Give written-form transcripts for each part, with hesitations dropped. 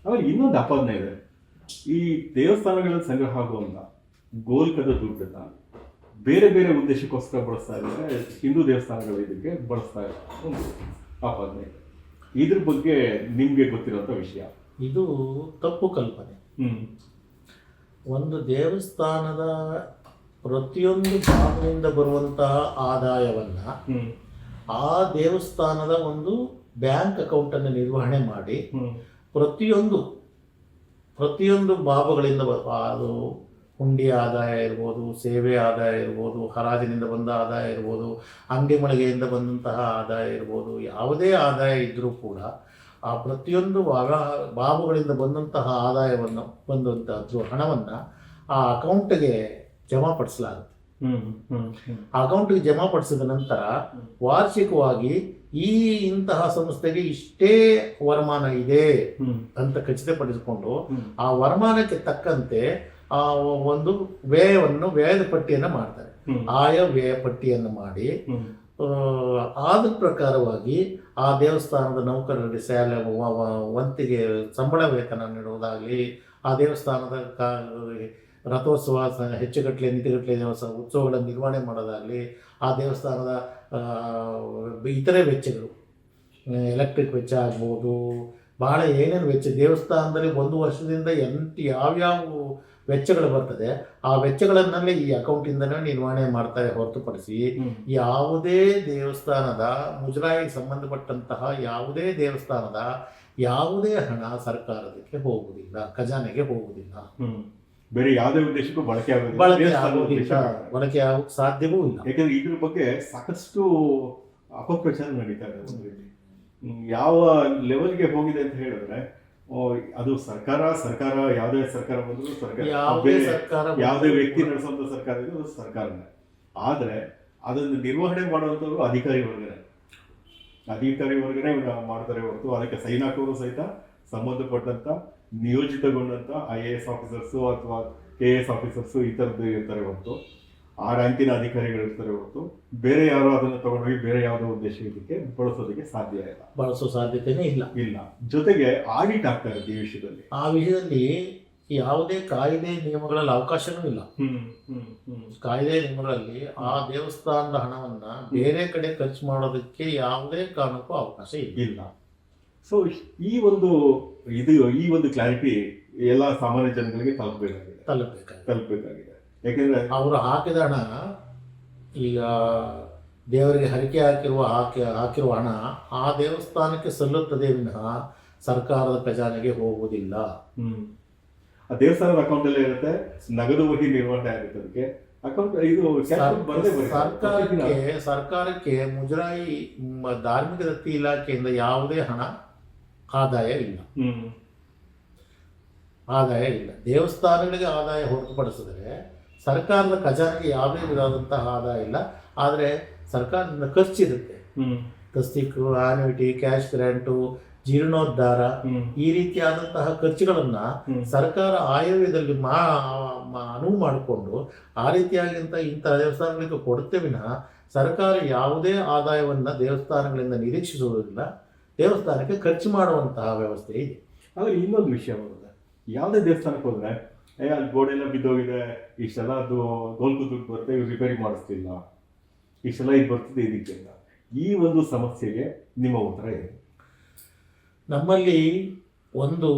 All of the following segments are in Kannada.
ಆಮೇಲೆ ಇನ್ನೊಂದು ಆಪಾದನೆ ಇದೆ, ಈ ದೇವಸ್ಥಾನಗಳಲ್ಲಿ ಸಂಗ್ರಹ ಆಗುವಂತ ಗೋಲ್ಕದ ದುಡ್ಡನ್ನ ಬೇರೆ ಬೇರೆ ಉದ್ದೇಶಕ್ಕೋಸ್ಕರ ಬಳಸ್ತಾ ಇದ್ದಾರೆ, ಹಿಂದೂ ದೇವಸ್ಥಾನಗಳ ಇದಕ್ಕೆ ಬಳಸ್ತಾ ಇದ್ದಾರೆ ಒಂದು ಆಪಾದನೆ ಇದೆ. ಇದ್ರ ಬಗ್ಗೆ ನಿಮ್ಗೆ ಗೊತ್ತಿರುವಂತ ವಿಷಯ? ಇದು ತಪ್ಪು ಕಲ್ಪನೆ. ಒಂದು ದೇವಸ್ಥಾನದ ಪ್ರತಿಯೊಂದು ಭಾಗದಿಂದ ಬರುವಂತಹ ಆದಾಯವನ್ನ ಆ ದೇವಸ್ಥಾನದ ಒಂದು ಬ್ಯಾಂಕ್ ಅಕೌಂಟನ್ನು ನಿರ್ವಹಣೆ ಮಾಡಿ ಪ್ರತಿಯೊಂದು ಬಾಬುಗಳಿಂದ ಅದು ಹುಂಡಿ ಆದಾಯ ಇರ್ಬೋದು, ಸೇವೆ ಆದಾಯ ಇರ್ಬೋದು, ಹರಾಜಿನಿಂದ ಬಂದ ಆದಾಯ ಇರ್ಬೋದು, ಅಂಗಡಿ ಮಳಿಗೆಯಿಂದ ಬಂದಂತಹ ಆದಾಯ ಇರ್ಬೋದು, ಯಾವುದೇ ಆದಾಯ ಇದ್ದರೂ ಕೂಡ ಆ ಪ್ರತಿಯೊಂದು ಬಾಬುಗಳಿಂದ ಬಂದಂತಹ ಆದಾಯವನ್ನು ಬಂದಂಥದ್ದು ಹಣವನ್ನು ಆ ಅಕೌಂಟ್ಗೆ ಜಮಾಪಡಿಸಲಾಗುತ್ತೆ. ಆ ಅಕೌಂಟ್ಗೆ ಜಮಾಪಡಿಸಿದ ನಂತರ ವಾರ್ಷಿಕವಾಗಿ ಇಂತಹ ಸಂಸ್ಥೆಗೆ ಇಷ್ಟೇ ವರಮಾನ ಇದೆ ಅಂತ ಖಚಿತಪಡಿಸಿಕೊಂಡು ಆ ವರಮಾನಕ್ಕೆ ತಕ್ಕಂತೆ ಆ ಒಂದು ವ್ಯಯದ ಪಟ್ಟಿಯನ್ನು ಮಾಡ್ತಾರೆ. ಆಯಾ ವ್ಯಯ ಪಟ್ಟಿಯನ್ನು ಮಾಡಿ ಆದ ಪ್ರಕಾರವಾಗಿ ಆ ದೇವಸ್ಥಾನದ ನೌಕರರಿಗೆ ವಂತಿಗೆ ಸಂಬಳ ವೇತನ ನೀಡುವುದಾಗಲಿ, ಆ ದೇವಸ್ಥಾನದ ರಥೋತ್ಸವ ಹೆಚ್ಚುಗಟ್ಟಲೆ ನಿತಿಗಟ್ಟಲೆ ಉತ್ಸವಗಳನ್ನು ನಿರ್ವಹಣೆ ಮಾಡೋದಾಗಲಿ, ಆ ದೇವಸ್ಥಾನದ ಇತರೆ ವೆಚ್ಚಗಳು, ಎಲೆಕ್ಟ್ರಿಕ್ ವೆಚ್ಚ ಆಗ್ಬೋದು, ಭಾಳ ಏನೇನು ವೆಚ್ಚ ದೇವಸ್ಥಾನದಲ್ಲಿ ಒಂದು ವರ್ಷದಿಂದ ಯಾವ್ಯಾವ ವೆಚ್ಚಗಳು ಬರ್ತದೆ ಆ ವೆಚ್ಚಗಳನ್ನೆಲ್ಲ ಈ ಅಕೌಂಟಿಂದನೇ ನಿರ್ವಹಣೆ ಮಾಡ್ತಾರೆ ಹೊರತುಪಡಿಸಿ ಯಾವುದೇ ದೇವಸ್ಥಾನದ ಮುಜರಾಯಿಗೆ ಸಂಬಂಧಪಟ್ಟಂತಹ ಯಾವುದೇ ದೇವಸ್ಥಾನದ ಯಾವುದೇ ಹಣ ಸರ್ಕಾರದಕ್ಕೆ ಹೋಗುವುದಿಲ್ಲ, ಖಜಾನೆಗೆ ಹೋಗುವುದಿಲ್ಲ. ಬೇರೆ ಯಾವುದೇ ಉದ್ದೇಶಕ್ಕೂ ಬಳಕೆ ಆಗೋಕ್ಕೆ ಸಾಧ್ಯವೂ ಇಲ್ಲ. ಯಾಕಂದ್ರೆ ಇದ್ರ ಬಗ್ಗೆ ಸಾಕಷ್ಟು ಅಪಪ್ರಚಾರ ನಡೀತಾ ಇದೆ. ಯಾವ ಲೆವೆಲ್ಗೆ ಹೋಗಿದೆ ಅಂತ ಹೇಳಿದ್ರೆ, ಅದು ಸರ್ಕಾರ ಯಾವುದೇ ಸರ್ಕಾರ ಬಂದರೂ ಯಾವುದೇ ವ್ಯಕ್ತಿ ನಡೆಸುವಂತ ಸರ್ಕಾರ ಇದೆ, ಅದು ಸರ್ಕಾರನೇ. ಆದ್ರೆ ಅದನ್ನು ನಿರ್ವಹಣೆ ಮಾಡುವಂಥವ್ರು ಅಧಿಕಾರಿ ವರ್ಗನೇ ಮಾಡ್ತಾರೆ ಹೊರತು ಅದಕ್ಕೆ ಸೈನ್ ಹಾಕೋರು ಸಹಿತ ಸಂಬಂಧಪಟ್ಟಂತ ನಿಯೋಜಿತಗೊಂಡಂತ IAS ಆಫೀಸರ್ಸು ಅಥವಾ KS ಆಫೀಸರ್ಸು ಈ ಥರದ್ದು ಇರ್ತಾರೆ ಹೊರತು, ಆ ರ್ಯಾಂಕಿನ ಅಧಿಕಾರಿಗಳು ಇರ್ತಾರೆ ಹೊರತು ಬೇರೆ ಯಾರು ಅದನ್ನು ತಗೊಂಡೋಗಿ ಬೇರೆ ಯಾವುದೋ ಉದ್ದೇಶ ಇದಕ್ಕೆ ಬಳಸೋದಕ್ಕೆ ಬಳಸೋ ಸಾಧ್ಯತೆನೇ ಇಲ್ಲ. ಜೊತೆಗೆ ಆಡಿಟ್ ಆಗ್ತಾ ಇರುತ್ತೆ ಈ ವಿಷಯದಲ್ಲಿ. ಆ ವಿಷಯದಲ್ಲಿ ಯಾವುದೇ ಕಾಯ್ದೆ ನಿಯಮಗಳಲ್ಲಿ ಅವಕಾಶನೂ ಇಲ್ಲ. ಕಾಯ್ದೆ ನಿಯಮಗಳಲ್ಲಿ ಆ ದೇವಸ್ಥಾನದ ಹಣವನ್ನ ಬೇರೆ ಕಡೆ ಖರ್ಚು ಮಾಡೋದಕ್ಕೆ ಯಾವುದೇ ಕಾರಣಕ್ಕೂ ಅವಕಾಶ ಇಲ್ಲ. ಸೊ ಈ ಒಂದು ಕ್ಲಾರಿಟಿ ಎಲ್ಲ ಸಾಮಾನ್ಯ ಜನಗಳಿಗೆ ತಲುಪಬೇಕಾಗಿದೆ. ಯಾಕೆಂದ್ರೆ ಅವರು ಹಾಕಿದ ಹಣ, ಈಗ ದೇವರಿಗೆ ಹರಕೆ ಹಾಕಿರುವ ಹಣ ಆ ದೇವಸ್ಥಾನಕ್ಕೆ ಸಲ್ಲುತ್ತದೆ ವಿನಃ ಸರ್ಕಾರದ ಖಜಾನೆಗೆ ಹೋಗುವುದಿಲ್ಲ. ಆ ದೇವಸ್ಥಾನದ ಅಕೌಂಟ್ ಅಲ್ಲೇ ಇರುತ್ತೆ, ನಗದು ವಹಿ ನಿರ್ವಹಣೆ ಆಗುತ್ತೆ. ಅದಕ್ಕೆ ಅಕೌಂಟ್ ಇದು ಸರ್ಕಾರಕ್ಕೆ ಮುಜರಾಯಿ ಧಾರ್ಮಿಕ ದತ್ತಿ ಇಲಾಖೆಯಿಂದ ಯಾವುದೇ ಹಣ ಆದಾಯ ಇಲ್ಲ. ದೇವಸ್ಥಾನಗಳಿಗೆ ಆದಾಯ ಹೊರತುಪಡಿಸಿದರೆ ಸರ್ಕಾರದ ಖಜಾನೆಗೆ ಯಾವುದೇ ವಿಧವಾದಂತಹ ಆದಾಯ ಇಲ್ಲ. ಆದರೆ ಸರ್ಕಾರದಿಂದ ಖರ್ಚಿರುತ್ತೆ. ತಸ್ತಿಕು, ಆನ್ಯುಟಿ, ಕ್ಯಾಶ್ ಗ್ರಾಂಟು, ಜೀರ್ಣೋದ್ಧಾರ, ಈ ರೀತಿಯಾದಂತಹ ಖರ್ಚುಗಳನ್ನ ಸರ್ಕಾರ ಆಯವ್ಯಯದಲ್ಲಿ ಅನುವು ಮಾಡಿಕೊಂಡು ಆ ರೀತಿಯಾಗಿ ಇಂತಹ ದೇವಸ್ಥಾನಗಳಿಗೆ ಕೊಡುತ್ತೆ ವಿನಃ ಸರ್ಕಾರ ಯಾವುದೇ ಆದಾಯವನ್ನ ದೇವಸ್ಥಾನಗಳಿಂದ ನಿರೀಕ್ಷಿಸುವುದಿಲ್ಲ. ದೇವಸ್ಥಾನಕ್ಕೆ ಖರ್ಚು ಮಾಡುವಂತಹ ವ್ಯವಸ್ಥೆ ಇದೆ. ಆದರೆ ಇನ್ನೊಂದು ವಿಷಯ ಬರುತ್ತೆ, ಯಾವುದೇ ದೇವಸ್ಥಾನಕ್ಕೆ ಹೋದ್ರೆ ಅಲ್ಲಿ ಗೋಡೆಲ್ಲ ಬಿದ್ದೋಗಿದೆ, ಇಷ್ಟೆಲ್ಲ ಅದು ಗೋಲ್ಕು ದುಡ್ಡು ಬರುತ್ತೆ, ಇವ್ರು ರಿಪೇರಿ ಮಾಡಿಸ್ತಿಲ್ಲ, ಇಷ್ಟೆಲ್ಲ ಇದು ಬರ್ತದೆ ಇದಕ್ಕೆ. ಈ ಒಂದು ಸಮಸ್ಯೆಗೆ ನಿಮ್ಮ ಉತ್ತರ ಏನು? ನಮ್ಮಲ್ಲಿ ಒಂದು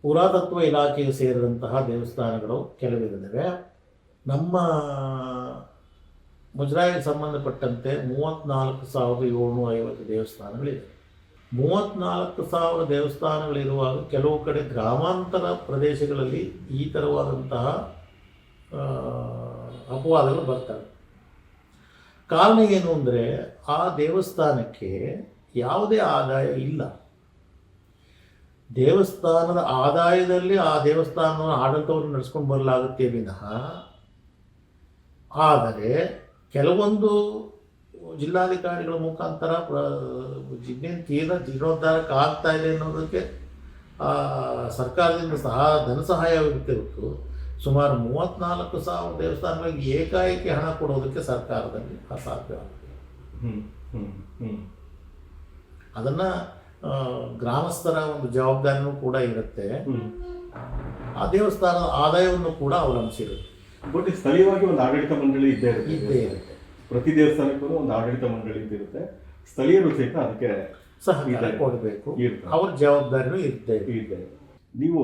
ಪುರಾತತ್ವ ಇಲಾಖೆಗೆ ಸೇರಿದಂತಹ ದೇವಸ್ಥಾನಗಳು ಕೆಲವಿರುತ್ತವೆ. ನಮ್ಮ ಮುಜರಾಯಿಗೆ ಸಂಬಂಧಪಟ್ಟಂತೆ 34,750 ದೇವಸ್ಥಾನಗಳಿವೆ. 34,000 ದೇವಸ್ಥಾನಗಳಿರುವಾಗ ಕೆಲವು ಕಡೆ ಗ್ರಾಮಾಂತರ ಪ್ರದೇಶಗಳಲ್ಲಿ ಈ ಥರವಾದಂತಹ ಅಪವಾದಗಳು ಬರ್ತವೆ. ಕಾರಣ ಏನು ಅಂದರೆ ಆ ದೇವಸ್ಥಾನಕ್ಕೆ ಯಾವುದೇ ಆದಾಯ ಇಲ್ಲ. ದೇವಸ್ಥಾನದ ಆದಾಯದಲ್ಲಿ ಆ ದೇವಸ್ಥಾನದ ಆಡಳಿತವನ್ನು ನಡೆಸ್ಕೊಂಡು ಬರಲಾಗುತ್ತೆ ವಿನಃ, ಆದರೆ ಕೆಲವೊಂದು ಜಿಲ್ಲಾಧಿಕಾರಿಗಳ ಮುಖಾಂತರ ಜೀರ್ಣೋದ್ಧಾರಕ್ಕೆ ಆಗ್ತಾ ಇದೆ ಅನ್ನೋದಕ್ಕೆ ಸರ್ಕಾರದಿಂದ ಧನ ಸಹಾಯವಿರುತ್ತೆ ಹೊರತು ಸುಮಾರು 34,000 ದೇವಸ್ಥಾನಗಳಿಗೆ ಏಕಾಏಕಿ ಹಣ ಕೊಡೋದಕ್ಕೆ ಸರ್ಕಾರದಲ್ಲಿ ಅಸಾಧ್ಯವಾಗುತ್ತೆ. ಅದನ್ನು ಗ್ರಾಮಸ್ಥರ ಒಂದು ಜವಾಬ್ದಾರಿನೂ ಕೂಡ ಇರುತ್ತೆ. ಆ ದೇವಸ್ಥಾನದ ಆದಾಯವನ್ನು ಕೂಡ ಅವಲಂಬಿಸಿರುತ್ತೆ. ಬಟ್ ಸ್ಥಳೀಯವಾಗಿ ಒಂದು ಆಡಳಿತ ಮಂಡಳಿ ಇದ್ದೇ ಇದ್ದೇ ಇರುತ್ತೆ. ಇರುತ್ತೆ. ಪ್ರತಿ ದೇವಸ್ಥಾನಕ್ಕೂ ಒಂದು ಆಡಳಿತ ಮಂಡಳಿ ಇದ್ದಿರುತ್ತೆ. ಸ್ಥಳೀಯರು ಸಹಿತ ಅದಕ್ಕೆ ಸಹಕಾರ ಕೊಡಬೇಕು, ಇರ್ತಾರೆ. ಅವ್ರ ಜವಾಬ್ದಾರಿನೂ ಇರುತ್ತೆ. ಇದೆ. ನೀವು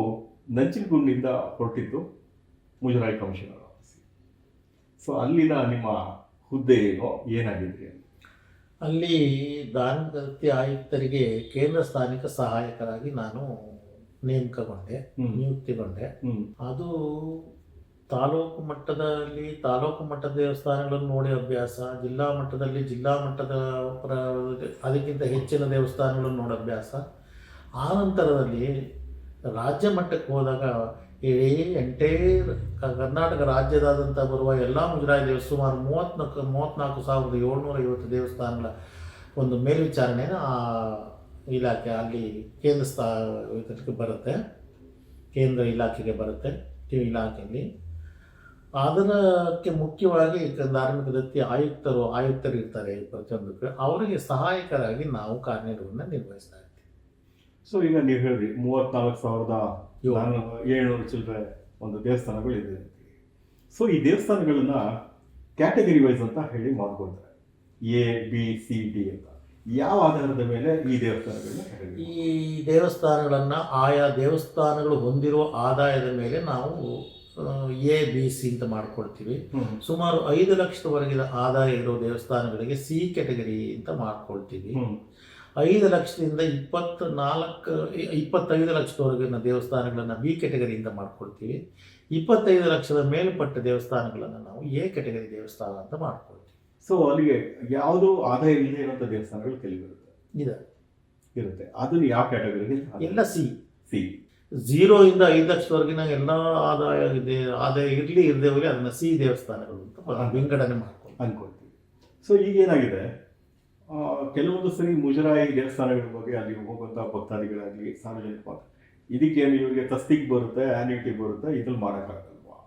ನಂಜನಗೂಡಿನಿಂದ ಹೊರಟಿದ್ದು ಮುಜರಾಯಿ ಕಮಿಷನರ್ ಆಫೀಸ್. ಸೊ ಅಲ್ಲಿನ ನಿಮ್ಮ ಹುದ್ದೆ ಏನೋ, ಏನಾಗಿದ್ರಿ? ಅಲ್ಲಿ ಧಾರ್ಮಿಕ ದತ್ತಿ ಆಯುಕ್ತರಿಗೆ ಕೇಂದ್ರ ಸ್ಥಾನಿಕ ಸಹಾಯಕರಾಗಿ ನಾನು ನಿಯುಕ್ತಿಗೊಂಡೆ. ಅದು ತಾಲೂಕು ಮಟ್ಟದ ದೇವಸ್ಥಾನಗಳನ್ನು ನೋಡಿ ಅಭ್ಯಾಸ, ಜಿಲ್ಲಾ ಮಟ್ಟದಲ್ಲಿ ಜಿಲ್ಲಾ ಮಟ್ಟದ ಅದಕ್ಕಿಂತ ಹೆಚ್ಚಿನ ದೇವಸ್ಥಾನಗಳನ್ನು ನೋಡಿ ಅಭ್ಯಾಸ. ಆ ನಂತರದಲ್ಲಿ ರಾಜ್ಯ ಮಟ್ಟಕ್ಕೆ ಹೋದಾಗ ಇಡೀ ಎಂಟೈರ್ ಕರ್ನಾಟಕ ರಾಜ್ಯದಾದ್ಯಂತ ಬರುವ ಎಲ್ಲ ಮುಜರಾಯಿ ಸುಮಾರು 34,750 ದೇವಸ್ಥಾನಗಳ ಒಂದು ಮೇಲ್ವಿಚಾರಣೆನ ಆ ಇಲಾಖೆ ಅಲ್ಲಿ ಕೇಂದ್ರ ಇಲಾಖೆಗೆ ಬರುತ್ತೆ. ಇಲಾಖೆಯಲ್ಲಿ ಅದಕ್ಕೆ ಮುಖ್ಯವಾಗಿ ಧಾರ್ಮಿಕ ದತ್ತಿ ಆಯುಕ್ತರು ಇರ್ತಾರೆ ಪ್ರತಿಯೊಂದಕ್ಕೆ. ಅವರಿಗೆ ಸಹಾಯಕರಾಗಿ ನಾವು ಕಾರ್ಯನಿರ್ವಹಣೆ ನಿರ್ವಹಿಸ್ತಾ ಇರ್ತೀವಿ. ಸೊ ಈಗ ನೀವು ಹೇಳಿದ್ರಿ 34,700 ಚಿಲ್ಲರೆ ಒಂದು ದೇವಸ್ಥಾನಗಳು ಇದೆ. ಸೊ ಈ ದೇವಸ್ಥಾನಗಳನ್ನ ಕ್ಯಾಟಗರಿ ವೈಸ್ ಅಂತ ಹೇಳಿ ಮಾಡ್ಕೊಳ್ತಾರೆ, ABCD ಅಂತ. ಯಾವ ಆಧಾರದ ಮೇಲೆ ಈ ದೇವಸ್ಥಾನಗಳನ್ನ ಈ ದೇವಸ್ಥಾನಗಳನ್ನು ಆಯಾ ದೇವಸ್ಥಾನಗಳು ಹೊಂದಿರುವ ಆದಾಯದ ಮೇಲೆ ನಾವು ABC ಅಂತ ಮಾಡ್ಕೊಳ್ತೀವಿ. ಸುಮಾರು 5 ಲಕ್ಷದವರೆಗಿನ ಆದಾಯ ಇರೋ ದೇವಸ್ಥಾನಗಳಿಗೆ C ಕ್ಯಾಟಗರಿ ಅಂತ ಮಾಡ್ಕೊಳ್ತೀವಿ. 5 ಲಕ್ಷದಿಂದ 25 ಲಕ್ಷದವರೆಗಿನ ದೇವಸ್ಥಾನಗಳನ್ನು B ಕ್ಯಾಟಗರಿಯಿಂದ ಮಾಡ್ಕೊಳ್ತೀವಿ. 25 ಲಕ್ಷದ ಮೇಲ್ಪಟ್ಟ ದೇವಸ್ಥಾನಗಳನ್ನು ನಾವು A ಕ್ಯಾಟಗರಿ ದೇವಸ್ಥಾನ ಅಂತ ಮಾಡ್ಕೊಳ್ತೀವಿ. ಸೊ ಅಲ್ಲಿಗೆ ಯಾವುದು ಆದಾಯ ಇಲ್ಲದೆ ಇರುವಂಥ ದೇವಸ್ಥಾನಗಳು ಕೆಲವಿರುತ್ತೆ ಇರುತ್ತೆ. ಅದನ್ನು ಯಾವ ಕ್ಯಾಟಗರಿಗೆ? ಎಲ್ಲ C. 0 ಇಂದ 5 ಲಕ್ಷದವರೆಗಿನ ಎಲ್ಲ ಆದಾಯ ಇರಲಿ ಇರದೆ ಹೋಗಿ ಅದನ್ನು C ದೇವಸ್ಥಾನಗಳು ಅಂತ ವಿಂಗಡಣೆ ಅನ್ಕೊಳ್ತೀವಿ. ಸೊ ಈಗೇನಾಗಿದೆ, ಕೆಲವೊಂದು ಸರಿ ಮುಜರಾಯಿ ದೇವಸ್ಥಾನಗಳ ಬಗ್ಗೆ ಅಲ್ಲಿ ಹೋಗುವಂಥ ಭಕ್ತಾದಿಗಳಾಗಲಿ ಸಾರ್ವಜನಿಕ ಇದಕ್ಕೇನು ಇವರಿಗೆ ತಸ್ತೀಕ್ ಬರುತ್ತೆ, ಆ್ಯನ್ಯುಟಿ ಬರುತ್ತೆ, ಇದ್ರಲ್ಲಿ ಮಾಡೋಕ್ಕಾಗಲ್ವಾ?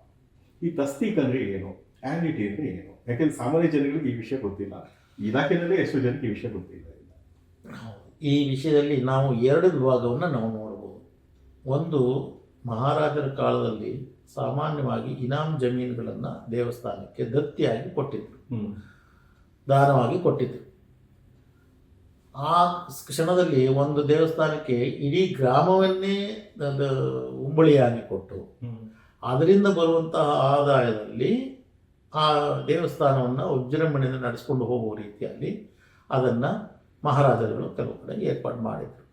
ಈ ತಸ್ತೀಕ್ ಅಂದರೆ ಏನು, ಆ್ಯನ್ಯುಟಿ ಅಂದರೆ ಏನು? ಯಾಕೆಂದ್ರೆ ಸಾಮಾನ್ಯ ಜನಗಳಿಗೆ ಈ ವಿಷಯ ಗೊತ್ತಿಲ್ಲ. ಇಲಾಖೆಯಲ್ಲಿ ಎಷ್ಟೋ ಜನಕ್ಕೆ ಈ ವಿಷಯ ಗೊತ್ತಿಲ್ಲ. ಈ ವಿಷಯದಲ್ಲಿ ನಾವು 2 ವಿಭಾಗವನ್ನು ನಾವು ನೋಡ್ಬೋದು. ಒಂದು, ಮಹಾರಾಜರ ಕಾಲದಲ್ಲಿ ಸಾಮಾನ್ಯವಾಗಿ ಇನಾಮ್ ಜಮೀನುಗಳನ್ನು ದೇವಸ್ಥಾನಕ್ಕೆ ದತ್ತಿಯಾಗಿ ಕೊಟ್ಟಿದ್ರು, ದಾನವಾಗಿ ಕೊಟ್ಟಿದ್ರು. ಆ ಕ್ಷಣದಲ್ಲಿ ಒಂದು ದೇವಸ್ಥಾನಕ್ಕೆ ಇಡೀ ಗ್ರಾಮವನ್ನೇ ಉಂಬಳಿಯಾಗಿ ಕೊಟ್ಟು ಅದರಿಂದ ಬರುವಂತಹ ಆದಾಯದಲ್ಲಿ ಆ ದೇವಸ್ಥಾನವನ್ನು ವಿಜೃಂಭಣೆಯಿಂದ ನಡೆಸ್ಕೊಂಡು ಹೋಗುವ ರೀತಿಯಲ್ಲಿ ಅದನ್ನು ಮಹಾರಾಜರುಗಳು ಕೆಲವು ಕಡೆ ಏರ್ಪಾಡು ಮಾಡಿದರು.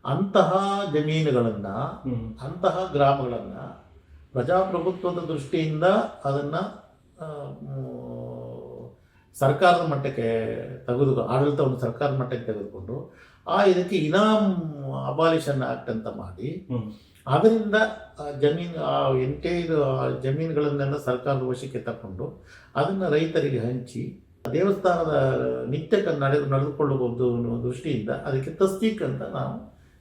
ಅಂತಹ ಜಮೀನುಗಳನ್ನು, ಅಂತಹ ಗ್ರಾಮಗಳನ್ನು ಪ್ರಜಾಪ್ರಭುತ್ವದ ದೃಷ್ಟಿಯಿಂದ ಅದನ್ನು ಸರ್ಕಾರದ ಮಟ್ಟಕ್ಕೆ ಆಡಳಿತವನ್ನು ಸರ್ಕಾರದ ಮಟ್ಟಕ್ಕೆ ತೆಗೆದುಕೊಂಡು ಇದಕ್ಕೆ ಇನಾಮ್ ಅಬಾಲಿಷನ್ ಆಕ್ಟ್ ಅಂತ ಮಾಡಿ ಅದರಿಂದ ಜಮೀನುಗಳನ್ನೆಲ್ಲ ಸರ್ಕಾರದ ವಶಕ್ಕೆ ತಗೊಂಡು ಅದನ್ನು ರೈತರಿಗೆ ಹಂಚಿ ದೇವಸ್ಥಾನದ ನಿತ್ಯಕ್ಕೆ ನಡೆದುಕೊಳ್ಳಬಹುದು ಅನ್ನೋ ದೃಷ್ಟಿಯಿಂದ ಅದಕ್ಕೆ ತಸ್ತೀಕ್ ಅಂತ ನಾವು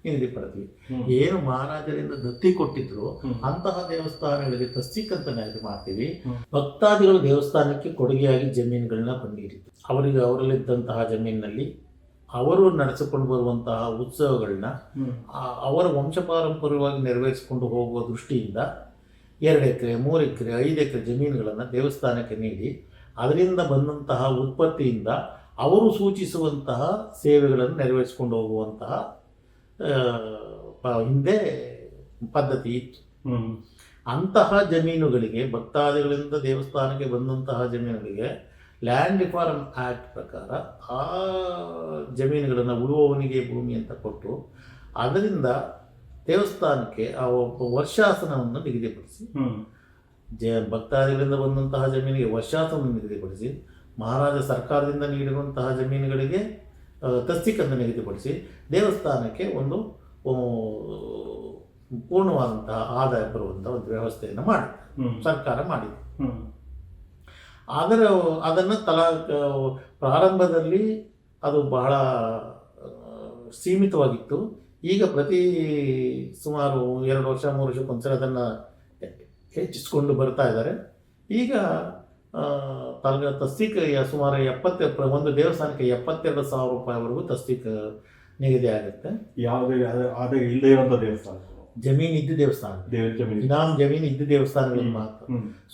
ನಿಗದಿ ಪಡ್ತೀವಿ. ಏನು ಮಹಾರಾಜರಿಂದ ದತ್ತಿ ಕೊಟ್ಟಿದ್ರು ಅಂತಹ ದೇವಸ್ಥಾನಗಳಿಗೆ ತಸ್ತೀಕ್ ಅಂತ ನಿಗದಿ ಮಾಡ್ತೀವಿ. ಭಕ್ತಾದಿಗಳು ದೇವಸ್ಥಾನಕ್ಕೆ ಕೊಡುಗೆಯಾಗಿ ಜಮೀನುಗಳನ್ನ ಬಂದಿರಿತು. ಅವರಲ್ಲಿದ್ದಂತಹ ಜಮೀನಿನಲ್ಲಿ ಅವರು ನಡೆಸಿಕೊಂಡು ಬರುವಂತಹ ಉತ್ಸವಗಳನ್ನ ಅವರ ವಂಶಪಾರಂಪರ್ಯವಾಗಿ ನೆರವೇರಿಸಿಕೊಂಡು ಹೋಗುವ ದೃಷ್ಟಿಯಿಂದ 2 ಎಕರೆ 3 ಎಕರೆ 5 ಎಕರೆ ಜಮೀನುಗಳನ್ನು ದೇವಸ್ಥಾನಕ್ಕೆ ನೀಡಿ ಅದರಿಂದ ಬಂದಂತಹ ಉತ್ಪತ್ತಿಯಿಂದ ಅವರು ಸೂಚಿಸುವಂತಹ ಸೇವೆಗಳನ್ನು ನೆರವೇರಿಸಿಕೊಂಡು ಹೋಗುವಂತಹ ಹಿಂದೆ ಪದ್ಧತಿ ಇತ್ತು. ಅಂತಹ ಜಮೀನುಗಳಿಗೆ, ಭಕ್ತಾದಿಗಳಿಂದ ದೇವಸ್ಥಾನಕ್ಕೆ ಬಂದಂತಹ ಜಮೀನುಗಳಿಗೆ ಲ್ಯಾಂಡ್ ರಿಫಾರ್ಮ್ ಆ್ಯಕ್ಟ್ ಪ್ರಕಾರ ಆ ಜಮೀನುಗಳನ್ನು ಉಳುವವನಿಗೆ ಭೂಮಿ ಅಂತ ಕೊಟ್ಟು ಅದರಿಂದ ದೇವಸ್ಥಾನಕ್ಕೆ ಆ ಒಬ್ಬ ವರ್ಷಾಸನವನ್ನು ನಿಗದಿಪಡಿಸಿ, ಭಕ್ತಾದಿಗಳಿಂದ ಬಂದಂತಹ ಜಮೀನಿಗೆ ವರ್ಷಾಸನವನ್ನು ನಿಗದಿಪಡಿಸಿ, ಮಹಾರಾಜ ಸರ್ಕಾರದಿಂದ ನೀಡಿರುವಂತಹ ಜಮೀನುಗಳಿಗೆ ತಸ್ತೀಕನ್ನು ನಿಗದಿಪಡಿಸಿ ದೇವಸ್ಥಾನಕ್ಕೆ ಒಂದು ಪೂರ್ಣವಾದಂತಹ ಆದಾಯ ಬರುವಂತಹ ಒಂದು ವ್ಯವಸ್ಥೆಯನ್ನು ಮಾಡಿ ಸರ್ಕಾರ ಮಾಡಿದೆ. ಅದನ್ನು ಪ್ರಾರಂಭದಲ್ಲಿ ಅದು ಬಹಳ ಸೀಮಿತವಾಗಿತ್ತು. ಈಗ ಪ್ರತಿ ಸುಮಾರು 2 ವರ್ಷ 3 ವರ್ಷಕ್ಕೊಂದ್ಸಲ ಅದನ್ನು ಹೆಚ್ಚಿಸಿಕೊಂಡು ಬರ್ತಾ ಇದ್ದಾರೆ. ಈಗ ತಸ್ತೀಕ್ ಸುಮಾರು ಒಂದು ದೇವಸ್ಥಾನಕ್ಕೆ 72,000 ರೂಪಾಯಿವರೆಗೂ ತಸ್ತೀಕ್ ನಿಗದಿ ಆಗುತ್ತೆ. ಯಾವುದೇ ಅದೇ ಇಲ್ಲದೆ ಇರುವಂತ ದೇವಸ್ಥಾನ, ಜಮೀನು ಇದ್ದ ದೇವಸ್ಥಾನ, ದೇವ್ರ ಜಮೀನು, ಇನಾಮ್ ಜಮೀನು ಇದ್ದ ದೇವಸ್ಥಾನಗಳಿಗೆ ಮಾತ್ರ.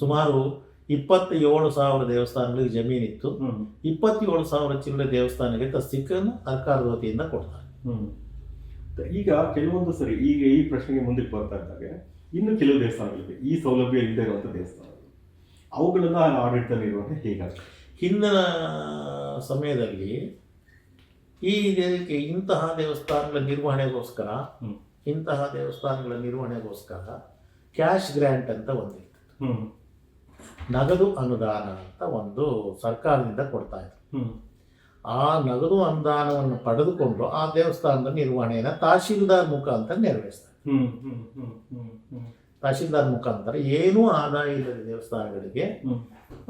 ಸುಮಾರು 27,000 ದೇವಸ್ಥಾನಗಳಿಗೆ ಜಮೀನಿತ್ತು. 27,000 ಚಿಲ್ಲರೆ ದೇವಸ್ಥಾನಕ್ಕೆ ತಸ್ತಿಕನ್ನು ಸರ್ಕಾರದ ವತಿಯಿಂದ ಕೊಡ್ತಾರೆ. ಈಗ ಕೆಲವೊಂದು ಸರಿ ಈಗ ಈ ಪ್ರಶ್ನೆಗೆ ಮುಂದಕ್ಕೆ ಬರ್ತಾ ಇದ್ದಾಗ ಇನ್ನು ಕೆಲವು ದೇವಸ್ಥಾನಗಳಿವೆ ಈ ಸೌಲಭ್ಯ ಇಲ್ಲದೆ ಇರುವಂಥ ದೇವಸ್ಥಾನಗಳು, ಅವುಗಳನ್ನ ಆಡಳಿತ ನಿರ್ವಹಣೆ ಹೇಗಾಗ್ತದೆ? ಹಿಂದಿನ ಸಮಯದಲ್ಲಿ ಇಂತಹ ದೇವಸ್ಥಾನಗಳ ನಿರ್ವಹಣೆಗೋಸ್ಕರ ಕ್ಯಾಶ್ ಗ್ರ್ಯಾಂಟ್ ಅಂತ ಒಂದಿತ್ತು. ನಗದು ಅನುದಾನ ಅಂತ ಒಂದು ಸರ್ಕಾರದಿಂದ ಕೊಡ್ತಾ ಇದ್ರು. ಆ ನಗದು ಅನುದಾನವನ್ನು ಪಡೆದುಕೊಂಡು ಆ ದೇವಸ್ಥಾನದ ನಿರ್ವಹಣೆಯನ್ನು ತಹಶೀಲ್ದಾರ್ ಮುಖಾಂತರ ನೆರವೇರಿಸ್ತಾರೆ. ತಹಶೀಲ್ದಾರ್ ಮುಖಾಂತರ ಏನೂ ಆದಾಯ ಇಲ್ಲದ ದೇವಸ್ಥಾನಗಳಿಗೆ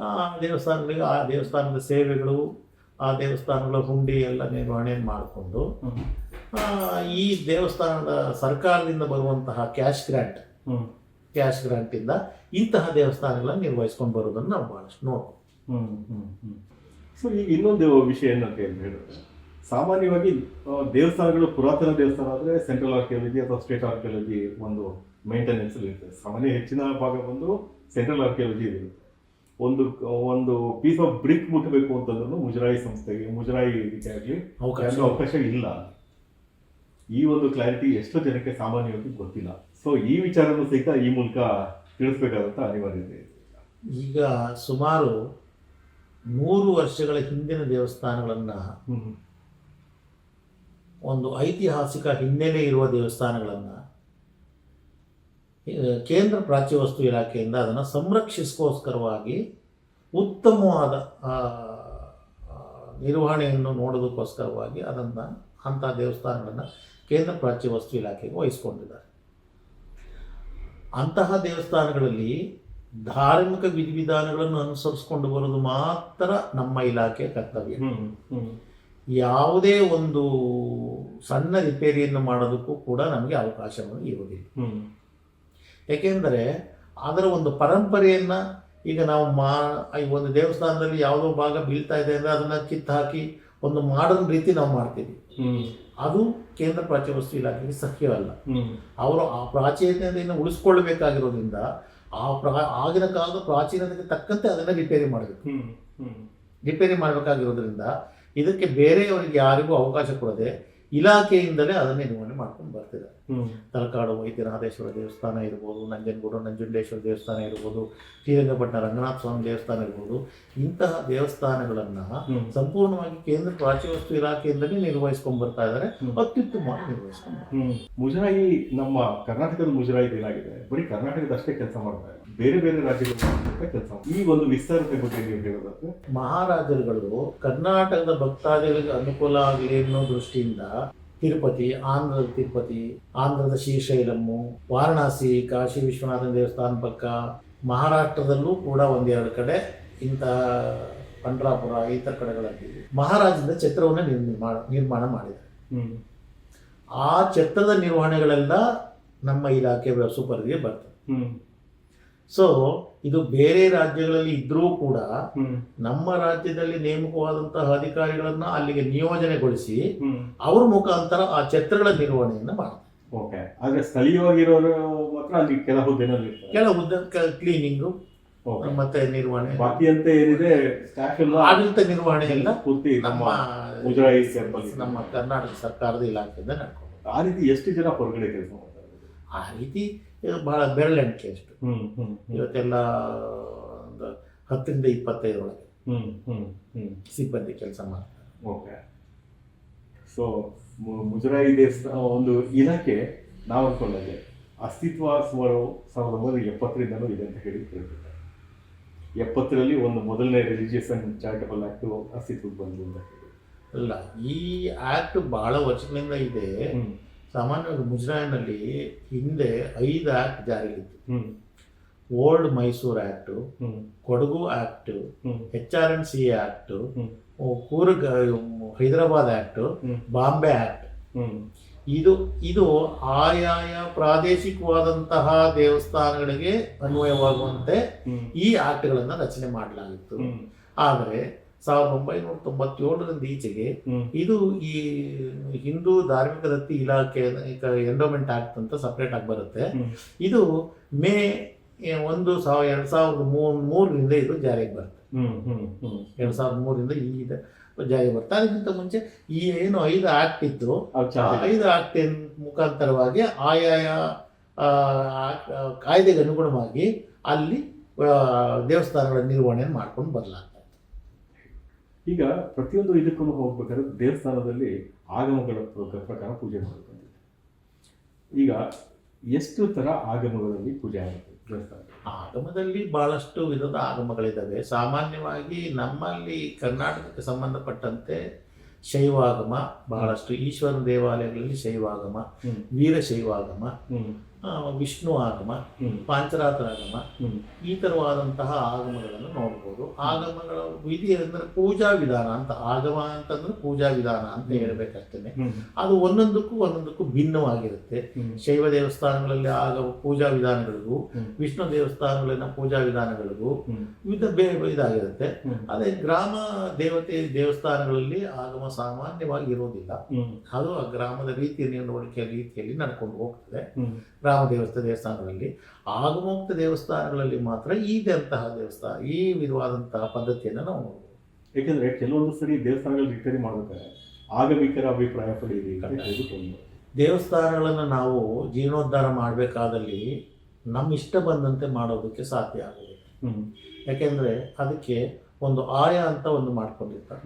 ಆ ದೇವಸ್ಥಾನದ ಸೇವೆಗಳು, ಆ ದೇವಸ್ಥಾನಗಳ ಹುಂಡಿ ಎಲ್ಲ ನಿರ್ವಹಣೆಯನ್ನು ಮಾಡಿಕೊಂಡು ಈ ದೇವಸ್ಥಾನದ ಸರ್ಕಾರದಿಂದ ಬರುವಂತಹ ಕ್ಯಾಶ್ ಗ್ರಾಂಟಿಂದ ಇಂತಹ ದೇವಸ್ಥಾನಗಳನ್ನು ನಿರ್ವಹಿಸ್ಕೊಂಡು ಬರೋದನ್ನು ನಾವು ಬಹಳಷ್ಟು ನೋಡ್ತೀವಿ. ಸೊ ಈಗ ಇನ್ನೊಂದು ವಿಷಯ ಏನಂತ ಹೇಳಿದ್ರೆ, ಸಾಮಾನ್ಯವಾಗಿ ದೇವಸ್ಥಾನಗಳು ಪುರಾತನ ದೇವಸ್ಥಾನ ಆದರೆ ಸೆಂಟ್ರಲ್ ಆರ್ಕಿಯಾಲಜಿ ಅಥವಾ ಸ್ಟೇಟ್ ಆರ್ಕಿಯಾಲಜಿ ಒಂದು ಮೇಂಟೆನೆನ್ಸ್ ಇರ್ತದೆ. ಸಾಮಾನ್ಯ ಹೆಚ್ಚಿನ ಭಾಗ ಬಂದು ಸೆಂಟ್ರಲ್ ಆರ್ಕಿಯಾಲಜಿ ಇರುತ್ತೆ. ಒಂದು ಪೀಸ್ ಆಫ್ ಬ್ರಿಕ್ ಮುಟ್ಟಬೇಕು ಅಂತಂದ್ರೂ ಮುಜರಾಯಿ ಸಂಸ್ಥೆಗೆ, ಮುಜರಾಯಿ ಇದಕ್ಕೆ ಆಗಲಿ ಅವಕಾಶ ಇಲ್ಲ. ಈ ಒಂದು ಕ್ಲಾರಿಟಿ ಎಷ್ಟೋ ಜನಕ್ಕೆ ಸಾಮಾನ್ಯವಾಗಿ ಗೊತ್ತಿಲ್ಲ. ಸೊ ಈ ವಿಚಾರನೂ ಸಹಿತ ಈ ಮೂಲಕ ತಿಳಿಸ್ಬೇಕಾದಂಥ ಅನಿವಾರ್ಯತೆ ಇದೆ. ಈಗ ಸುಮಾರು 100 ವರ್ಷಗಳ ಹಿಂದಿನ ದೇವಸ್ಥಾನಗಳನ್ನು, ಒಂದು ಐತಿಹಾಸಿಕ ಹಿನ್ನೆಲೆ ಇರುವ ದೇವಸ್ಥಾನಗಳನ್ನು ಕೇಂದ್ರ ಪ್ರಾಚ್ಯವಸ್ತು ಇಲಾಖೆಯಿಂದ ಅದನ್ನು ಸಂರಕ್ಷಿಸೋಸ್ಕರವಾಗಿ ಉತ್ತಮವಾದ ನಿರ್ವಹಣೆಯನ್ನು ನೋಡೋದಕ್ಕೋಸ್ಕರವಾಗಿ ಅಂಥ ದೇವಸ್ಥಾನಗಳನ್ನು ಕೇಂದ್ರ ಪ್ರಾಚ್ಯವಸ್ತು ಇಲಾಖೆಗೆ ವಹಿಸ್ಕೊಂಡಿದ್ದಾರೆ. ಅಂತಹ ದೇವಸ್ಥಾನಗಳಲ್ಲಿ ಧಾರ್ಮಿಕ ವಿಧಿವಿಧಾನಗಳನ್ನು ಅನುಸರಿಸಿಕೊಂಡು ಬರೋದು ಮಾತ್ರ ನಮ್ಮ ಇಲಾಖೆ ಕರ್ತವ್ಯ. ಯಾವುದೇ ಒಂದು ಸಣ್ಣ ರಿಪೇರಿಯನ್ನು ಮಾಡೋದಕ್ಕೂ ಕೂಡ ನಮಗೆ ಅವಕಾಶವನ್ನು ಇರುವುದಿಲ್ಲ. ಏಕೆಂದರೆ ಅದರ ಒಂದು ಪರಂಪರೆಯನ್ನು ಈಗ ನಾವು ಒಂದು ದೇವಸ್ಥಾನದಲ್ಲಿ ಯಾವುದೋ ಭಾಗ ಬೀಳ್ತಾ ಇದೆ ಅಂದರೆ ಅದನ್ನು ಕಿತ್ತು ಹಾಕಿ ಒಂದು ಮಾಡರ್ನ್ ರೀತಿ ನಾವು ಮಾಡ್ತೀವಿ. ಅದು ಕೇಂದ್ರ ಪ್ರಾಚ್ಯವಸ್ತು ಇಲಾಖೆಗೆ ಸಖ್ಯವಲ್ಲ. ಅವರು ಆ ಪ್ರಾಚೀನತೆಯನ್ನು ಉಳಿಸ್ಕೊಳ್ಬೇಕಾಗಿರೋದ್ರಿಂದ ಆಗಿನ ಕಾಲದ ಪ್ರಾಚೀನತೆಗೆ ತಕ್ಕಂತೆ ಅದನ್ನು ರಿಪೇರಿ ಮಾಡಬೇಕಾಗಿರೋದ್ರಿಂದ ಇದಕ್ಕೆ ಬೇರೆಯವರಿಗೆ ಯಾರಿಗೂ ಅವಕಾಶ ಕೊಡದೆ ಇಲಾಖೆಯಿಂದಲೇ ಅದನ್ನೇ ನಿರ್ವಹಣೆ ಮಾಡ್ಕೊಂಡು ಬರ್ತಿದ್ದಾರೆ. ತಲಕಾಡು ವೈದ್ಯನಾಥೇಶ್ವರ ದೇವಸ್ಥಾನ ಇರ್ಬೋದು, ನಂಜನಗೂಡು ನಂಜುಂಡೇಶ್ವರ ದೇವಸ್ಥಾನ ಇರ್ಬೋದು, ಶ್ರೀರಂಗಪಟ್ಟಣ ರಂಗನಾಥ ಸ್ವಾಮಿ ದೇವಸ್ಥಾನ ಇರ್ಬೋದು, ಇಂತಹ ದೇವಸ್ಥಾನಗಳನ್ನು ಸಂಪೂರ್ಣವಾಗಿ ಕೇಂದ್ರ ಪ್ರಾಚ್ಯವಸ್ತು ಇಲಾಖೆಯಿಂದಲೇ ನಿರ್ವಹಿಸ್ಕೊಂಡು ಬರ್ತಾ ಇದ್ದಾರೆ. ಅತ್ಯುತ್ತಮವಾಗಿ ನಿರ್ವಹಿಸ್ಕೊಂಡು ಮುಜರಾಯಿ ನಮ್ಮ ಕರ್ನಾಟಕದ ಮುಜರಾಯಿ ಏನಾಗಿದೆ, ಬರೀ ಕರ್ನಾಟಕದಷ್ಟೇ ಕೆಲಸ ಮಾಡ್ತಾ ಇಲ್ಲ, ಬೇರೆ ಬೇರೆ ರಾಜ್ಯಗಳ ಕೆಲಸ. ಈ ಒಂದು ವಿಸ್ತಾರತೆ ಬಗ್ಗೆ ನೀವು ಹೇಳೋದಾದ್ರೆ, ಮಹಾರಾಜರುಗಳು ಕರ್ನಾಟಕದ ಭಕ್ತಾದಿಗಳಿಗೆ ಅನುಕೂಲ ಆಗಲಿ ಅನ್ನೋ ದೃಷ್ಟಿಯಿಂದ ತಿರುಪತಿ, ಆಂಧ್ರದ ಶ್ರೀಶೈಲಮ್ಮು, ವಾರಣಾಸಿ, ಕಾಶಿ ವಿಶ್ವನಾಥನ ದೇವಸ್ಥಾನ ಪಕ್ಕ, ಮಹಾರಾಷ್ಟ್ರದಲ್ಲೂ ಕೂಡ 1-2 ಕಡೆ ಇಂಥ ಪಂಡ್ರಾಪುರ ಈ ಥರ ಕಡೆಗಳಲ್ಲಿ ಮಹಾರಾಜನ ಛತ್ರವನ್ನು ನಿರ್ಮಾಣ ಮಾಡಿದ್ದಾರೆ. ಆ ಛತ್ರದ ನಿರ್ವಹಣೆಗಳೆಲ್ಲ ನಮ್ಮ ಇಲಾಖೆ ಸುಪರ್ದಿಗೆ ಬರ್ತದೆ. ಸೊ ಇದು ಬೇರೆ ರಾಜ್ಯಗಳಲ್ಲಿ ಇದ್ರೂ ಕೂಡ ನಮ್ಮ ರಾಜ್ಯದಲ್ಲಿ ನೇಮಕವಾದಂತಹ ಅಧಿಕಾರಿಗಳನ್ನ ಅಲ್ಲಿಗೆ ನಿಯೋಜನೆಗೊಳಿಸಿ ಅವ್ರ ಮುಖಾಂತರ ಆ ಛತ್ರಗಳ ನಿರ್ವಹಣೆಯನ್ನು ಮಾಡ್ತಾರೆ. ಆದ್ರೆ ಸ್ಥಳೀಯವಾಗಿರೋರು ಮಾತ್ರ ಅಲ್ಲಿ ಕೆಲ ಹುದ್ದೆ ಕ್ಲೀನಿಂಗು ಮತ್ತೆ ನಿರ್ವಹಣೆ, ಬಾಕಿ ಅಂತ ಏನಿದೆ ಆಡಳಿತ ನಿರ್ವಹಣೆ ಎಲ್ಲ ಪೂರ್ತಿ ನಮ್ಮ ಕರ್ನಾಟಕ ಸರ್ಕಾರದ ಇಲಾಖೆಯಿಂದ ನಡ್ಕೊಂಡು. ಆ ರೀತಿ ಎಷ್ಟು ಜನ ಹೊರಗಡೆ ಕೆಲಸ ಮಾಡ್ತಾರೆ? ಆ ರೀತಿ ಬಹಳ ಬೆರಳೆಣಿಕೆ ಅಷ್ಟು. ಇವತ್ತೆಲ್ಲ ಒಂದು 10-25 ಒಳಗೆ ಸಿಬ್ಬಂದಿ ಕೆಲಸ ಮಾಡ್ತಾರೆ. ಓಕೆ. ಸೊ ಮುಜರಾಯಿ ದೇವಸ್ಥಾನ ಒಂದು ಇಲಾಖೆ ನಾವು ಅಂದ್ಕೊಂಡಾಗೆ ಅಸ್ತಿತ್ವ ಸುಮಾರು 1970ರಿಂದಲೂ ಇದೆ ಅಂತ ಹೇಳಿ ಕೇಳ್ತಿದ್ದಾರೆ. 70ರಲ್ಲಿ ಒಂದು ಮೊದಲನೇ ರಿಲಿಜಿಯಸ್ ಅಂಡ್ ಚಾರಿಟಬಲ್ ಆಕ್ಟ್ ಅಸ್ತಿತ್ವಕ್ಕೆ ಬಂದು ಅಂತ ಹೇಳಿ. ಅಲ್ಲ, ಈ ಆಕ್ಟ್ ಬಹಳ ವರ್ಷಗಳಿಂದ ಇದೆ. ಸಾಮಾನ್ಯವಾಗಿ ಮುಜರಾಯಿನಲ್ಲಿ ಹಿಂದೆ 5 ಆಕ್ಟ್ ಜಾರಿಯಲ್ಲಿತ್ತು. Old Mysore act, Kodagu act, HRNC act, Coorg Hyderabad act, Bombay act. ಇದು ಆಯಾಯ ಪ್ರಾದೇಶಿಕವಾದಂತಹ ದೇವಸ್ಥಾನಗಳಿಗೆ ಅನ್ವಯವಾಗುವಂತೆ ಈ ಆಕ್ಟ್ಗಳನ್ನು ರಚನೆ ಮಾಡಲಾಗಿತ್ತು. ಆದರೆ 1997ರಿಂದ ಈಚೆಗೆ ಇದು ಈ ಹಿಂದೂ ಧಾರ್ಮಿಕ ದತ್ತಿ ಇಲಾಖೆ ಎಂಡೋಮೆಂಟ್ ಆಕ್ಟ್ ಅಂತ ಸಪ್ರೇಟ್ ಆಗಿ ಬರುತ್ತೆ. ಇದು ಮೇ 2003ರಿಂದ ಇದು ಜಾರಿಗೆ ಬರುತ್ತೆ. 2003ರಿಂದ ಈ ಜಾರಿಗೆ ಬರುತ್ತೆ. ಅದಕ್ಕಿಂತ ಮುಂಚೆ ಈ ಏನು 5 ಆಕ್ಟ್ ಇತ್ತು, 5 ಆಕ್ಟ್ ಮುಖಾಂತರವಾಗಿ ಆಯಾಯ ಕಾಯ್ದೆಗೆ ಅನುಗುಣವಾಗಿ ಅಲ್ಲಿ ದೇವಸ್ಥಾನಗಳ ನಿರ್ವಹಣೆ ಮಾಡ್ಕೊಂಡು ಬರಲಾಗ್ತದೆ. ಈಗ ಪ್ರತಿಯೊಂದು ಇದಕ್ಕೂ ಹೋಗ್ಬೇಕಾದ್ರೆ ದೇವಸ್ಥಾನದಲ್ಲಿ ಆಗಮಗಳ ಪ್ರಕಾರ ಪೂಜೆ ಮಾಡ್ತಾರೆ. ಈಗ ಎಷ್ಟು ಥರ ಆಗಮಗಳಲ್ಲಿ ಪೂಜೆ ಆಗುತ್ತೆ ದೇವಸ್ಥಾನ? ಆಗಮದಲ್ಲಿ ಬಹಳಷ್ಟು ವಿಧದ ಆಗಮಗಳಿದ್ದಾವೆ. ಸಾಮಾನ್ಯವಾಗಿ ನಮ್ಮಲ್ಲಿ ಕರ್ನಾಟಕಕ್ಕೆ ಸಂಬಂಧಪಟ್ಟಂತೆ ಶೈವಾಗಮ ಬಹಳಷ್ಟು, ಈಶ್ವರನ ದೇವಾಲಯಗಳಲ್ಲಿ ಶೈವಾಗಮ, ವೀರಶೈವಾಗಮ, ವಿಷ್ಣು ಆಗಮ, ಪಾಂಚರಾತ್ರ ಆಗಮ, ಈ ಥರವಾದಂತಹ ಆಗಮಗಳನ್ನು ನೋಡ್ಬೋದು. ಆಗಮಗಳ ವಿಧಿ ಅಂದರೆ ಪೂಜಾ ವಿಧಾನ ಅಂತ. ಆಗಮ ಅಂತಂದ್ರೆ ಪೂಜಾ ವಿಧಾನ ಅಂತ ಹೇಳ್ಬೇಕಷ್ಟೇ. ಅದು ಒಂದೊಂದಕ್ಕೂ ಭಿನ್ನವಾಗಿರುತ್ತೆ. ಶೈವ ದೇವಸ್ಥಾನಗಳಲ್ಲಿ ಆಗಮ ಪೂಜಾ ವಿಧಾನಗಳಿಗೂ, ವಿಷ್ಣು ದೇವಸ್ಥಾನಗಳಲ್ಲಿನ ಪೂಜಾ ವಿಧಾನಗಳಿಗೂ ಇದಾಗಿರುತ್ತೆ. ಅದೇ ಗ್ರಾಮ ದೇವತೆ ದೇವಸ್ಥಾನಗಳಲ್ಲಿ ಆಗಮ ಸಾಮಾನ್ಯವಾಗಿ ಇರೋದಿಲ್ಲ. ಅದು ಆ ಗ್ರಾಮದ ರೀತಿಯಲ್ಲಿ ನಡ್ಕೊಂಡು ಹೋಗ್ತದೆ. ಗ್ರಾಮ ದೇವಸ್ಥಾನಗಳಲ್ಲಿ ಆಗಮೋಕ್ತ ದೇವಸ್ಥಾನಗಳಲ್ಲಿ ಮಾತ್ರ ಈ ವಿಧವಾದಂತಹ ಪದ್ಧತಿಯನ್ನು ನಾವು ನೋಡ್ಬೋದು. ಯಾಕೆಂದ್ರೆ ಕೆಲವೊಂದು ಸರಿ ದೇವಸ್ಥಾನಗಳು ರಿಪೇರಿ ಮಾಡಬೇಕಾದ್ರೆ ಆಗಮಿಕರ ಅಭಿಪ್ರಾಯ ಪಡೆಯಿರಿ. ದೇವಸ್ಥಾನಗಳನ್ನು ನಾವು ಜೀರ್ಣೋದ್ಧಾರ ಮಾಡಬೇಕಾದಲ್ಲಿ ನಮ್ಮ ಇಷ್ಟ ಬಂದಂತೆ ಮಾಡೋದಕ್ಕೆ ಸಾಧ್ಯ ಆಗೋದಿಲ್ಲ. ಯಾಕೆಂದ್ರೆ ಅದಕ್ಕೆ ಒಂದು ಆಯ ಅಂತ ಒಂದು ಮಾಡ್ಕೊಂಡಿರ್ತಾರೆ.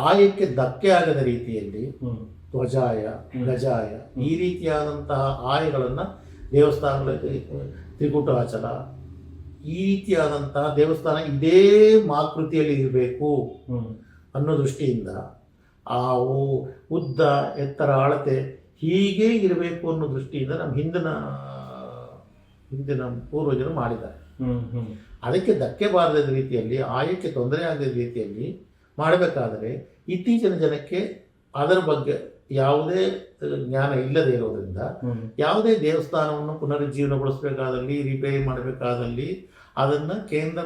ಆಯಕ್ಕೆ ಧಕ್ಕೆ ಆಗದ ರೀತಿಯಲ್ಲಿ ಧ್ವಜಾಯ, ಗಜಾಯ, ಈ ರೀತಿಯಾದಂತಹ ಆಯಗಳನ್ನು ದೇವಸ್ಥಾನಗಳಲ್ಲಿ, ತ್ರಿಕೂಟಾಚಲ, ಈ ರೀತಿಯಾದಂತಹ ದೇವಸ್ಥಾನ ಇದೇ ಮಾಕೃತಿಯಲ್ಲಿ ಇರಬೇಕು ಅನ್ನೋ ದೃಷ್ಟಿಯಿಂದ ಆ ಉದ್ದ, ಎತ್ತರ, ಅಳತೆ ಹೀಗೆ ಇರಬೇಕು ಅನ್ನೋ ದೃಷ್ಟಿಯಿಂದ ನಮ್ಮ ಹಿಂದಿನ ಪೂರ್ವಜರು ಮಾಡಿದ್ದಾರೆ. ಅದಕ್ಕೆ ಧಕ್ಕೆ ಬಾರದ ರೀತಿಯಲ್ಲಿ, ಆಯಕ್ಕೆ ತೊಂದರೆ ಆಗದ ರೀತಿಯಲ್ಲಿ ಮಾಡಬೇಕಾದರೆ ಇತ್ತೀಚಿನ ಜನಕ್ಕೆ ಅದರ ಬಗ್ಗೆ ಯಾವುದೇ ಜ್ಞಾನ ಇಲ್ಲದೆ ಇರೋದ್ರಿಂದ ಯಾವುದೇ ದೇವಸ್ಥಾನವನ್ನು ಪುನರುಜ್ಜೀವನಗೊಳಿಸಬೇಕಾದಲ್ಲಿ, ರಿಪೇರಿ ಮಾಡಬೇಕಾದಲ್ಲಿ ಅದನ್ನು ಕೇಂದ್ರ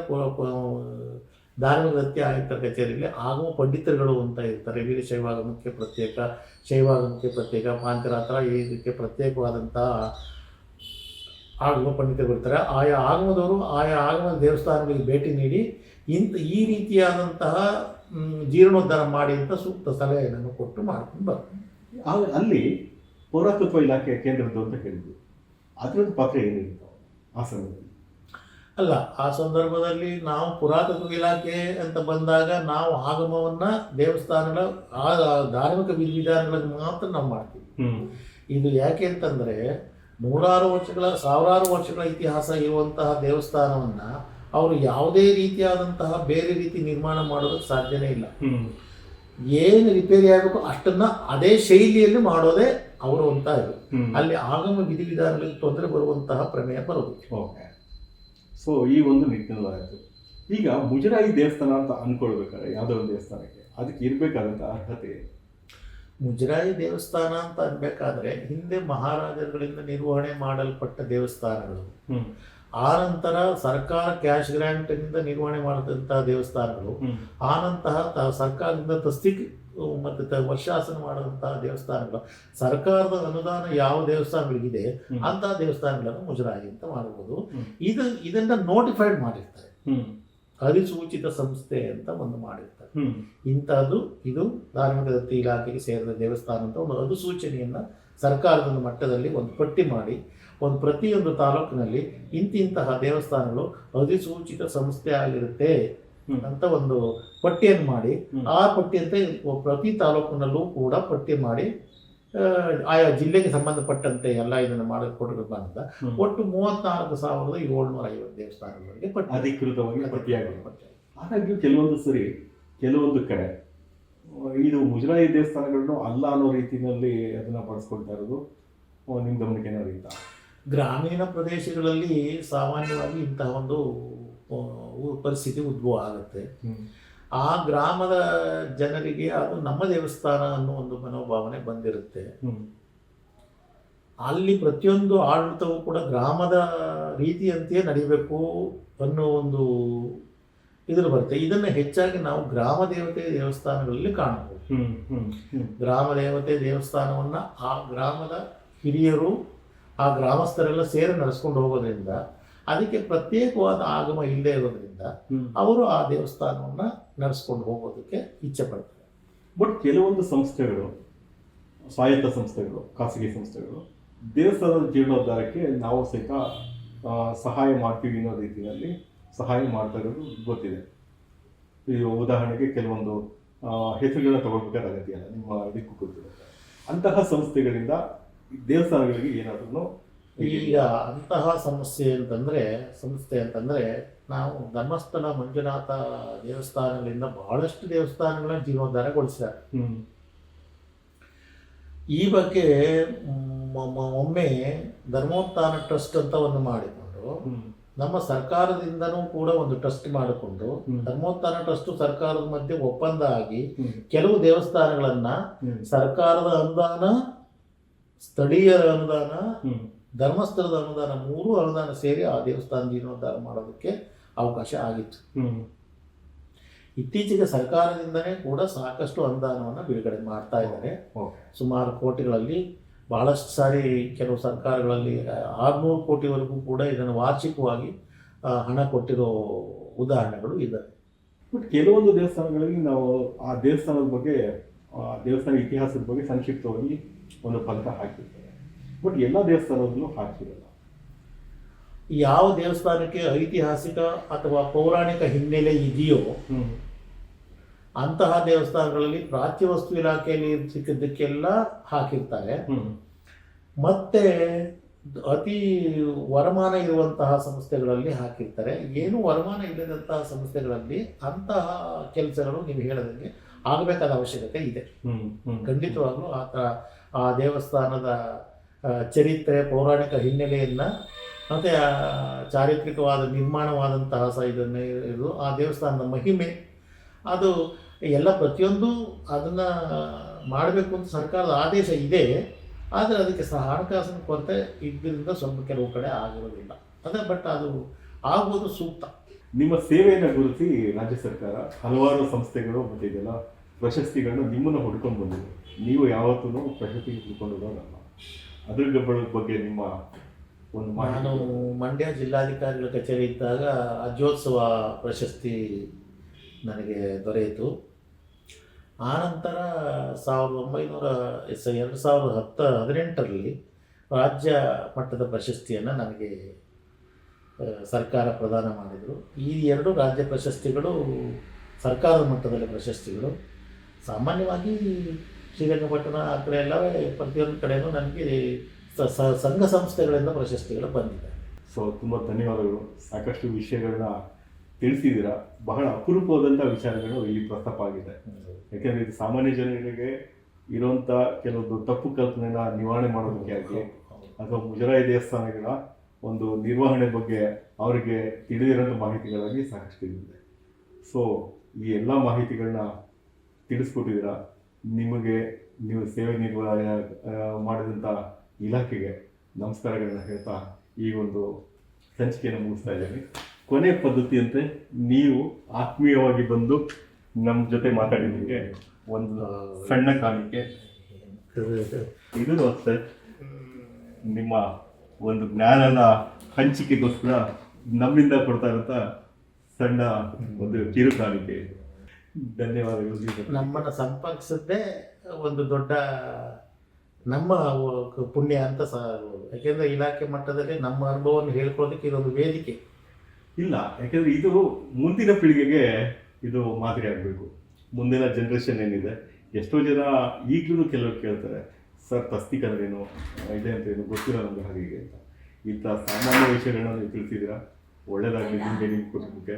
ಧಾರ್ಮಿಕ ದತ್ತಿ ಆಯುಕ್ತರ ಕಚೇರಿಯಲ್ಲಿ ಆಗಮ ಪಂಡಿತರುಗಳು ಅಂತ ಇರ್ತಾರೆ. ವೀರಶೈವಾಗಮಕ್ಕೆ ಪ್ರತ್ಯೇಕ, ಶೈವಾಗಮಕ್ಕೆ ಪ್ರತ್ಯೇಕ, ಪಾಂಚರಾತ್ರ ಇದಕ್ಕೆ ಪ್ರತ್ಯೇಕವಾದಂತಹ ಆಗಮ ಪಂಡಿತರು ಬರ್ತಾರೆ. ಆಯಾ ಆಗಮದವರು ಆಯಾ ಆಗಮದ ದೇವಸ್ಥಾನಗಳಿಗೆ ಭೇಟಿ ನೀಡಿ ಈ ರೀತಿಯಾದಂತಹ ಜೀರ್ಣೋದ್ಧಾರ ಮಾಡಿ ಅಂತ ಸೂಕ್ತ ಸಲಹೆಯನ್ನು ಕೊಟ್ಟು ಮಾಡ್ಕೊಂಡು ಬರ್ತಾರೆ. ಅಲ್ಲಿ ಪುರಾತತ್ವ ಇಲಾಖೆ ಕೇಂದ್ರದ್ದು ಅಂತ ಹೇಳಿದ್ರು, ಅದರದ್ದು ಪಾತ್ರ ಏನಿರುತ್ತೆ ಆ ಸಂದರ್ಭದಲ್ಲಿ? ಅಲ್ಲ, ಆ ಸಂದರ್ಭದಲ್ಲಿ ನಾವು ಪುರಾತತ್ವ ಇಲಾಖೆ ಅಂತ ಬಂದಾಗ ನಾವು ಆಗಮವನ್ನು ದೇವಸ್ಥಾನಗಳ ಧಾರ್ಮಿಕ ವಿಧಿವಿಧಾನಗಳನ್ನು ಮಾತ್ರ ನಾವು ಮಾಡ್ತೀವಿ. ಇದು ಯಾಕೆ ಅಂತಂದರೆ ಸಾವಿರಾರು ವರ್ಷಗಳ ಇತಿಹಾಸ ಇರುವಂತಹ ದೇವಸ್ಥಾನವನ್ನು ಅವರು ಯಾವುದೇ ರೀತಿಯಾದಂತಹ ಬೇರೆ ರೀತಿ ನಿರ್ಮಾಣ ಮಾಡೋದಕ್ಕೆ ಸಾಧ್ಯನೇ ಇಲ್ಲ. ಏನು ರಿಪೇರಿ ಆಗಬೇಕು ಅಷ್ಟನ್ನ ಅದೇ ಶೈಲಿಯಲ್ಲಿ ಮಾಡೋದೇ ಅವರು ಅಂತ ಇದೆ. ಅಲ್ಲಿ ಆಗಮ ವಿಧಿವಿಧಾನಗಳಿಗೆ ತೊಂದರೆ ಬರುವಂತಹ ಪ್ರಮೇಯ ಬರೋದು. ಓಕೆ, ಸೊ ಈ ಒಂದು ನಿಟ್ಟಿನಲ್ಲಾಯಿತು. ಈಗ ಮುಜರಾಯಿ ದೇವಸ್ಥಾನ ಅಂತ ಅನ್ಕೊಳ್ಬೇಕಾದ್ರೆ ಯಾವುದೋ ಒಂದು ದೇವಸ್ಥಾನಕ್ಕೆ ಅದಕ್ಕೆ ಇರಬೇಕಾದಂಥ ಅರ್ಹತೆ? ಮುಜರಾಯಿ ದೇವಸ್ಥಾನ ಅಂತ ಅನ್ಬೇಕಾದ್ರೆ ಹಿಂದೆ ಮಹಾರಾಜರುಗಳಿಂದ ನಿರ್ವಹಣೆ ಮಾಡಲ್ಪಟ್ಟ ದೇವಸ್ಥಾನಗಳು, ಆ ನಂತರ ಸರ್ಕಾರ ಕ್ಯಾಶ್ ಗ್ರಾಂಟ್ನಿಂದ ನಿರ್ವಹಣೆ ಮಾಡಿದಂತಹ ದೇವಸ್ಥಾನಗಳು, ಆ ನಂತರ ಸರ್ಕಾರದಿಂದ ತಸ್ತಿಕ್ ಮತ್ತು ವರ್ಷಾಸನ ಮಾಡಿದಂತಹ ದೇವಸ್ಥಾನಗಳು, ಸರ್ಕಾರದ ಅನುದಾನ ಯಾವ ದೇವಸ್ಥಾನಗಳಿಗಿದೆ ಅಂತಹ ದೇವಸ್ಥಾನಗಳನ್ನು ಮುಜರಾಯಿ ಅಂತ ಮಾಡಬಹುದು. ಇದನ್ನ ನೋಟಿಫೈಡ್ ಮಾಡಿರ್ತಾರೆ, ಅಧಿಸೂಚಿತ ಸಂಸ್ಥೆ ಅಂತ ಒಂದು ಮಾಡಿರ್ತಾರೆ. ಇಂಥದ್ದು ಇದು ಧಾರ್ಮಿಕ ದತ್ತಿ ಇಲಾಖೆಗೆ ಸೇರಿದ ದೇವಸ್ಥಾನ ಅಂತ ಒಂದು ಅಧಿಸೂಚನೆಯನ್ನ ಸರ್ಕಾರದ ಮಟ್ಟದಲ್ಲಿ ಒಂದು ಪಟ್ಟಿ ಮಾಡಿ ಪ್ರತಿಯೊಂದು ತಾಲೂಕಿನಲ್ಲಿ ಇಂತಿಂತಹ ದೇವಸ್ಥಾನಗಳು ಅಧಿಸೂಚಿತ ಸಂಸ್ಥೆ ಆಗಿರುತ್ತೆ ಅಂತ ಒಂದು ಪಟ್ಟಿಯನ್ನು ಮಾಡಿ, ಆ ಪಟ್ಟಿಯಂತೆ ಪ್ರತಿ ತಾಲೂಕಿನಲ್ಲೂ ಕೂಡ ಪಟ್ಟಿ ಮಾಡಿ ಆಯಾ ಜಿಲ್ಲೆಗೆ ಸಂಬಂಧಪಟ್ಟಂತೆ ಎಲ್ಲ ಇದನ್ನು ಮಾಡಿಕೊಟ್ಟಿರೋದು ಅಂತ ಒಟ್ಟು 34,750 ದೇವಸ್ಥಾನಗಳಿಗೆ ಅಧಿಕೃತವಾಗಿ ಪಟ್ಟಿಯಾಗಿದೆ. ಹಾಗಾಗಿ ಕೆಲವೊಂದು ಕಡೆ ಇದು ಮುಜರಾಯಿ ದೇವಸ್ಥಾನಗಳನ್ನು ಅಲ್ಲ ಅನ್ನೋ ರೀತಿಯಲ್ಲಿ ಅದನ್ನ ಬಳಸ್ಕೊಳ್ತಾ ಇರೋದು ನಿಮ್ಮ ಗಮನಕ್ಕೆ ಏನಾದ್ರು? ಗ್ರಾಮೀಣ ಪ್ರದೇಶಗಳಲ್ಲಿ ಸಾಮಾನ್ಯವಾಗಿ ಇಂತಹ ಒಂದು ಪರಿಸ್ಥಿತಿ ಉದ್ಭವ ಆಗುತ್ತೆ. ಆ ಗ್ರಾಮದ ಜನರಿಗೆ ಅದು ನಮ್ಮ ದೇವಸ್ಥಾನ ಅನ್ನೋ ಒಂದು ಮನೋಭಾವನೆ ಬಂದಿರುತ್ತೆ. ಅಲ್ಲಿ ಪ್ರತಿಯೊಂದು ಆಡಳಿತವೂ ಕೂಡ ಗ್ರಾಮದ ರೀತಿಯಂತೆಯೇ ನಡಿಬೇಕು ಅನ್ನೋ ಒಂದು ಇದ್ರ ಬರುತ್ತೆ. ಇದನ್ನು ಹೆಚ್ಚಾಗಿ ನಾವು ಗ್ರಾಮ ದೇವತೆ ದೇವಸ್ಥಾನಗಳಲ್ಲಿ ಕಾಣಬಹುದು. ಗ್ರಾಮ ದೇವತೆ ದೇವಸ್ಥಾನವನ್ನು ಆ ಗ್ರಾಮದ ಹಿರಿಯರು ಆ ಗ್ರಾಮಸ್ಥರೆಲ್ಲ ಸೇರಿ ನಡೆಸ್ಕೊಂಡು ಹೋಗೋದ್ರಿಂದ ಅದಕ್ಕೆ ಪ್ರತ್ಯೇಕವಾದ ಆಗಮ ಇಲ್ಲದೆ ಇರೋದ್ರಿಂದ ಅವರು ಆ ದೇವಸ್ಥಾನವನ್ನು ನಡೆಸ್ಕೊಂಡು ಹೋಗೋದಕ್ಕೆ ಇಚ್ಛೆ ಪಡ್ತಾರೆ. ಬಟ್ ಕೆಲವೊಂದು ಸಂಸ್ಥೆಗಳು, ಸ್ವಾಯತ್ತ ಸಂಸ್ಥೆಗಳು, ಖಾಸಗಿ ಸಂಸ್ಥೆಗಳು ದೇವಸ್ಥಾನದ ಜೀರ್ಣೋದ್ಧಾರಕ್ಕೆ ನಾವು ಸಹಿತ ಸಹಾಯ ಮಾಡ್ತೀವಿ ಅನ್ನೋ ರೀತಿಯಲ್ಲಿ ಸಹಾಯ ಮಾಡ್ತಾ ಇರೋದು ಗೊತ್ತಿದೆ. ಈ ಉದಾಹರಣೆಗೆ ಕೆಲವೊಂದು ಹೆಸರುಗಳನ್ನ ತಗೊಳ್ಬೇಕಾದ ಇಲ್ಲ, ನಿಮ್ಮ ಇದಕ್ಕೂ ಗೊತ್ತಿರುತ್ತೆ. ಅಂತಹ ಸಂಸ್ಥೆಗಳಿಂದ ದೇವಸ್ಥಾನಗಳಿಗೆ ಏನಾದ್ರೂ ಈಗ ಅಂತಹ ಸಂಸ್ಥೆ ಅಂತಂದರೆ ನಾವು ಧರ್ಮಸ್ಥಳ ಮಂಜುನಾಥ ದೇವಸ್ಥಾನಗಳಿಂದ ಬಹಳಷ್ಟು ದೇವಸ್ಥಾನಗಳನ್ನ ಜೀರ್ಣೋದ್ಧಾರಗೊಳಿಸಿದ್ದಾರೆ. ಈ ಬಗ್ಗೆ ಒಮ್ಮೆ ಧರ್ಮೋತ್ಥಾನ ಟ್ರಸ್ಟ್ ಅಂತ ಒಂದು ಮಾಡಿಕೊಂಡು ನಮ್ಮ ಸರ್ಕಾರದಿಂದನೂ ಕೂಡ ಒಂದು ಟ್ರಸ್ಟ್ ಮಾಡಿಕೊಂಡು ಧರ್ಮೋತ್ಥಾನ ಟ್ರಸ್ಟ್ ಸರ್ಕಾರದ ಮಧ್ಯೆ ಒಪ್ಪಂದ ಆಗಿ ಕೆಲವು ದೇವಸ್ಥಾನಗಳನ್ನ ಸರ್ಕಾರದ ಅನುದಾನ, ಸ್ಥಳೀಯರ ಅನುದಾನ, ಧರ್ಮಸ್ಥಳದ ಅನುದಾನ, 3 ಅನುದಾನ ಸೇರಿ ಆ ದೇವಸ್ಥಾನ ಜೀರ್ಣೋದ್ಧಾರ ಮಾಡೋದಕ್ಕೆ ಅವಕಾಶ ಆಗಿತ್ತು. ಇತ್ತೀಚೆಗೆ ಸರ್ಕಾರದಿಂದನೇ ಕೂಡ ಸಾಕಷ್ಟು ಅನುದಾನವನ್ನು ಬಿಡುಗಡೆ ಮಾಡ್ತಾ ಇದ್ದಾರೆ. ಸುಮಾರು ಕೋಟಿಗಳಲ್ಲಿ, ಬಹಳಷ್ಟು ಸಾರಿ ಕೆಲವು ಸರ್ಕಾರಗಳಲ್ಲಿ 600 ಕೋಟಿವರೆಗೂ ಕೂಡ ಇದನ್ನು ವಾರ್ಷಿಕವಾಗಿ ಹಣ ಕೊಟ್ಟಿರೋ ಉದಾಹರಣೆಗಳು ಇದ್ದಾವೆ. ಬಟ್ ಕೆಲವೊಂದು ದೇವಸ್ಥಾನಗಳಲ್ಲಿ ನಾವು ಆ ದೇವಸ್ಥಾನದ ಬಗ್ಗೆ, ದೇವಸ್ಥಾನ ಇತಿಹಾಸದ ಬಗ್ಗೆ ಸಂಕ್ಷಿಪ್ತವಾಗಿ ಒಂದು ಫಲಕ ಹಾಕಿರ್ತಾರೆ. ಬಟ್ ಎಲ್ಲ ದೇವಸ್ಥಾನದಲ್ಲೂ ಹಾಕಿರಲ್ಲ. ಯಾವ ದೇವಸ್ಥಾನಕ್ಕೆ ಐತಿಹಾಸಿಕ ಅಥವಾ ಪೌರಾಣಿಕ ಹಿನ್ನೆಲೆ ಇದೆಯೋ ಅಂತಹ ದೇವಸ್ಥಾನಗಳಲ್ಲಿ ಪ್ರಾಚ್ಯವಸ್ತು ಇಲಾಖೆಯಲ್ಲಿ ಸಿಕ್ಕಿದ್ದಕ್ಕೆಲ್ಲ ಹಾಕಿರ್ತಾರೆ. ಮತ್ತೆ ಅತಿ ವರಮಾನ ಇರುವಂತಹ ಸಂಸ್ಥೆಗಳಲ್ಲಿ ಹಾಕಿರ್ತಾರೆ. ಏನು ವರಮಾನ ಇಲ್ಲದಂತಹ ಸಂಸ್ಥೆಗಳಲ್ಲಿ ಅಂತಹ ಕೆಲಸಗಳು ನೀವು ಹೇಳದಂಗೆ ಆಗಬೇಕಾದ ಅವಶ್ಯಕತೆ ಇದೆ. ಖಂಡಿತವಾಗ್ಲೂ ಆ ದೇವಸ್ಥಾನದ ಚರಿತ್ರೆ, ಪೌರಾಣಿಕ ಹಿನ್ನೆಲೆಯನ್ನು ಮತ್ತು ಚಾರಿತ್ರಿಕವಾದ ನಿರ್ಮಾಣವಾದಂತಹ ಇದನ್ನು, ಆ ದೇವಸ್ಥಾನದ ಮಹಿಮೆ, ಅದು ಎಲ್ಲ ಪ್ರತಿಯೊಂದು ಅದನ್ನು ಮಾಡಬೇಕು ಅಂತ ಸರ್ಕಾರದ ಆದೇಶ ಇದೆ. ಆದರೆ ಅದಕ್ಕೆ ಹಣಕಾಸಿನ ಕೊರತೆ ಇದರಿಂದ ಸ್ವಲ್ಪ ಕೆಲವು ಕಡೆ ಆಗಿರೋದಿಲ್ಲ. ಬಟ್ ಅದು ಆಗುವುದು ಸೂಕ್ತ. ನಿಮ್ಮ ಸೇವೆಯನ್ನು ಗುರುತಿಸಿ ರಾಜ್ಯ ಸರ್ಕಾರ ಹಲವಾರು ಸಂಸ್ಥೆಗಳು ಮತ್ತು ಇದೆಲ್ಲ ಪ್ರಶಸ್ತಿಗಳನ್ನ ನಿಮ್ಮನ್ನು ಹುಡ್ಕೊಂಡು ಬಂದಿದೆ. ನೀವು ಯಾವತ್ತೂ ಪ್ರಶಸ್ತಿ ಹುಡ್ಕೊಂಡು ಹೋಗೋದಲ್ಲ. ಅದ್ರ ಬಗ್ಗೆ ನಿಮ್ಮ ಒಂದು ನಾನು ಮಂಡ್ಯ ಜಿಲ್ಲಾಧಿಕಾರಿಗಳ ಕಚೇರಿ ಇದ್ದಾಗ ಅಜ್ಯೋತ್ಸವ ಪ್ರಶಸ್ತಿ ನನಗೆ ದೊರೆಯಿತು. ಆನಂತರ 2018ರಲ್ಲಿ ರಾಜ್ಯ ಮಟ್ಟದ ಪ್ರಶಸ್ತಿಯನ್ನು ನನಗೆ ಸರ್ಕಾರ ಪ್ರದಾನ ಮಾಡಿದರು. ಈ 2 ರಾಜ್ಯ ಪ್ರಶಸ್ತಿಗಳು ಸರ್ಕಾರದ ಮಟ್ಟದಲ್ಲಿ ಪ್ರಶಸ್ತಿಗಳು. ಸಾಮಾನ್ಯವಾಗಿ ಶ್ರೀರಂಗಪಟ್ಟಣ ಆ ಕಡೆ ಎಲ್ಲವೇ ಪ್ರತಿಯೊಂದು ಕಡೆಯೂ ನನಗೆ ಸಂಘ ಸಂಸ್ಥೆಗಳಿಂದ ಪ್ರಶಸ್ತಿಗಳು ಬಂದಿದೆ. ಸೊ ತುಂಬ ಧನ್ಯವಾದಗಳು. ಸಾಕಷ್ಟು ವಿಷಯಗಳನ್ನ ತಿಳಿಸಿದ್ದೀರಾ. ಬಹಳ ಅಪರೂಪವಾದಂಥ ವಿಚಾರಗಳು ಇಲ್ಲಿ ಪ್ರಸ್ತಾಪ ಆಗಿದೆ. ಯಾಕೆಂದರೆ ಇದು ಸಾಮಾನ್ಯ ಜನರಿಗೆ ಇರುವಂಥ ಕೆಲವೊಂದು ತಪ್ಪು ಕಲ್ಪನೆನ ನಿವಾರಣೆ ಮಾಡೋದಕ್ಕೆ ಆಗಲಿ ಅಥವಾ ಮುಜರಾಯಿ ದೇವಸ್ಥಾನಗಳ ಒಂದು ನಿರ್ವಹಣೆ ಬಗ್ಗೆ ಅವರಿಗೆ ತಿಳಿದಿರೋಂಥ ಮಾಹಿತಿಗಳಾಗಿ ಸಾಕಷ್ಟು ಇದೆ. ಸೊ ಈ ಎಲ್ಲ ಮಾಹಿತಿಗಳನ್ನ ತಿಳಿಸ್ಕೊಟ್ಟಿದ್ದೀರಾ. ನಿಮಗೆ ನೀವು ಸೇವೆ ನಿರ್ವಹಣೆ ಮಾಡಿದಂಥ ಇಲಾಖೆಗೆ ನಮಸ್ಕಾರಗಳನ್ನ ಹೇಳ್ತಾ ಈ ಒಂದು ಸಂಚಿಕೆಯನ್ನು ಮುಗಿಸ್ತಾ ಇದ್ದೀನಿ. ಕೊನೆ ಪದ್ಧತಿಯಂತೆ ನೀವು ಆತ್ಮೀಯವಾಗಿ ಬಂದು ನಮ್ಮ ಜೊತೆ ಮಾತಾಡಿದ್ದಕ್ಕೆ ಒಂದು ಸಣ್ಣ ಕಾಣಿಕೆ. ಇದು ಅಷ್ಟೇ ನಿಮ್ಮ ಒಂದು ಜ್ಞಾನದ ಹಂಚಿಕೆಗೋಸ್ಕರ ನಮ್ಮಿಂದ ಕೊಡ್ತಾ ಇರೋಂಥ ಸಣ್ಣ ಒಂದು ಕಿರು ಕಾಣಿಕೆ. ಧನ್ಯವಾದಗಳು. ನಮ್ಮನ್ನು ಸಂಪರ್ಕಿಸದ್ದೇ ಒಂದು ದೊಡ್ಡ ನಮ್ಮ ಪುಣ್ಯ ಅಂತ ಯಾಕೆಂದರೆ ಇಲಾಖೆ ಮಟ್ಟದಲ್ಲಿ ನಮ್ಮ ಅನುಭವವನ್ನು ಹೇಳ್ಕೊಳ್ಳೋದಕ್ಕೆ ಇದೊಂದು ವೇದಿಕೆ ಇಲ್ಲ. ಯಾಕೆಂದರೆ ಇದು ಮುಂದಿನ ಪೀಳಿಗೆಗೆ ಇದು ಮಾದರಿ ಆಗಬೇಕು. ಮುಂದಿನ ಜನ್ರೇಷನ್ ಏನಿದೆ, ಎಷ್ಟೋ ಜನ ಈಗಲೂ ಕೆಲವರು ಕೇಳ್ತಾರೆ, ಸರ್ ತಸ್ತಿಕ್ ಅಂದ್ರೇನು, ಇದೆ ಅಂತ ಏನು ಗೊತ್ತಿರೋ ನಮ್ಗೆ ಹಾಗೆ ಅಂತ. ಇಂಥ ಸಾಮಾನ್ಯ ವಿಷಯಗಳನ್ನ ನೀವು ತಿಳಿಸಿದ್ದೀರಾ. ಒಳ್ಳೆಯದಾಗಲಿ ನಿಮಗೆ, ನಿಮ್ಮ ಕುಟುಂಬಕ್ಕೆ.